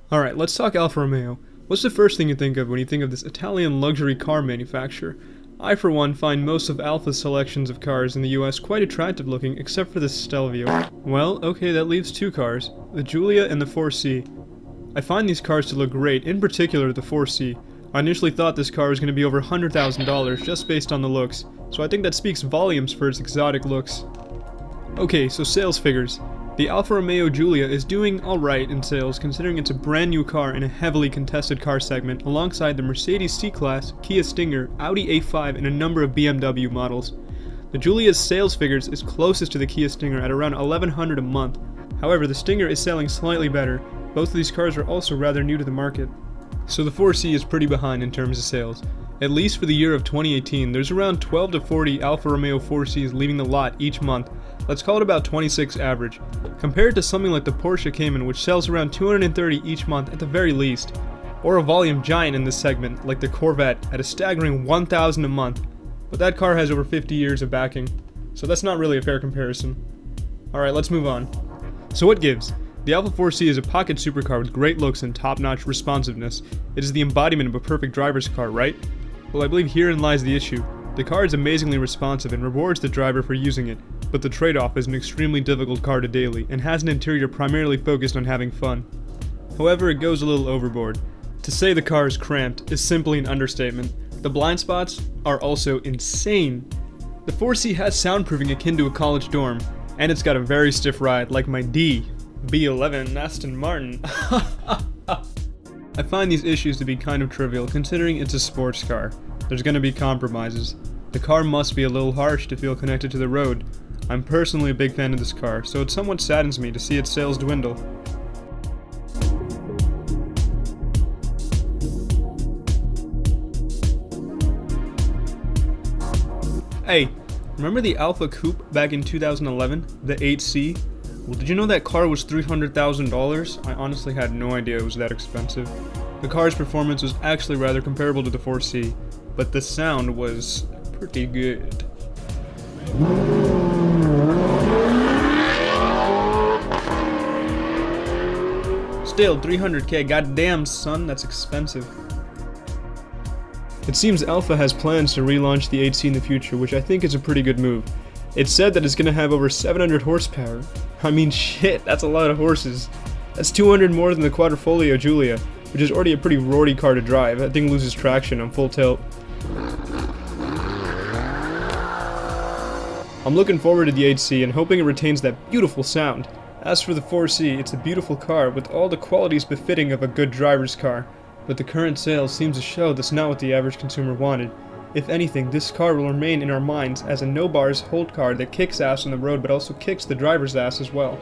Alright, let's talk Alfa Romeo. What's the first thing you think of when you think of this Italian luxury car manufacturer? I, for one, find most of Alfa's selections of cars in the US quite attractive looking, except for the Stelvio. Well, okay, that leaves two cars, the Giulia and the 4C. I find these cars to look great, in particular the 4C. I initially thought this car was going to be over $100,000 just based on the looks, so I think that speaks volumes for its exotic looks. Okay, so sales figures. The Alfa Romeo Giulia is doing alright in sales considering it's a brand new car in a heavily contested car segment alongside the Mercedes C-Class, Kia Stinger, Audi A5 and a number of BMW models. The Giulia's sales figures is closest to the Kia Stinger at around $1,100 a month. However, the Stinger is selling slightly better. Both of these cars are also rather new to the market. So the 4C is pretty behind in terms of sales. At least for the year of 2018, there's around 12 to 40 Alfa Romeo 4Cs leaving the lot each month. Let's call it about 26 average. Compared to something like the Porsche Cayman, which sells around 230 each month at the very least, or a volume giant in this segment like the Corvette at a staggering 1,000 a month, but that car has over 50 years of backing, so that's not really a fair comparison. Alright, let's move on. So what gives? The Alfa 4C is a pocket supercar with great looks and top-notch responsiveness. It is the embodiment of a perfect driver's car, right? Well, I believe herein lies the issue. The car is amazingly responsive and rewards the driver for using it, but the trade-off is an extremely difficult car to daily and has an interior primarily focused on having fun. However, it goes a little overboard. To say the car is cramped is simply an understatement. The blind spots are also insane. The 4C has soundproofing akin to a college dorm, and it's got a very stiff ride like my B11 Aston Martin. I find these issues to be kind of trivial considering it's a sports car. There's gonna be compromises. The car must be a little harsh to feel connected to the road. I'm personally a big fan of this car, so it somewhat saddens me to see its sales dwindle. Hey, remember the Alfa Coupe back in 2011? The 8C? Well, did you know that car was $300,000? I honestly had no idea it was that expensive. The car's performance was actually rather comparable to the 4C, but the sound was pretty good. Still, $300K, goddamn son, that's expensive. It seems Alfa has plans to relaunch the 8C in the future, which I think is a pretty good move. It's said that it's gonna have over 700 horsepower. I mean shit, that's a lot of horses. That's 200 more than the Quadrifoglio Giulia, which is already a pretty roary car to drive. That thing loses traction on full tilt. I'm looking forward to the 8C and hoping it retains that beautiful sound. As for the 4C, it's a beautiful car with all the qualities befitting of a good driver's car, but the current sales seems to show that's not what the average consumer wanted. If anything, this car will remain in our minds as a no-bars hold car that kicks ass on the road but also kicks the driver's ass as well.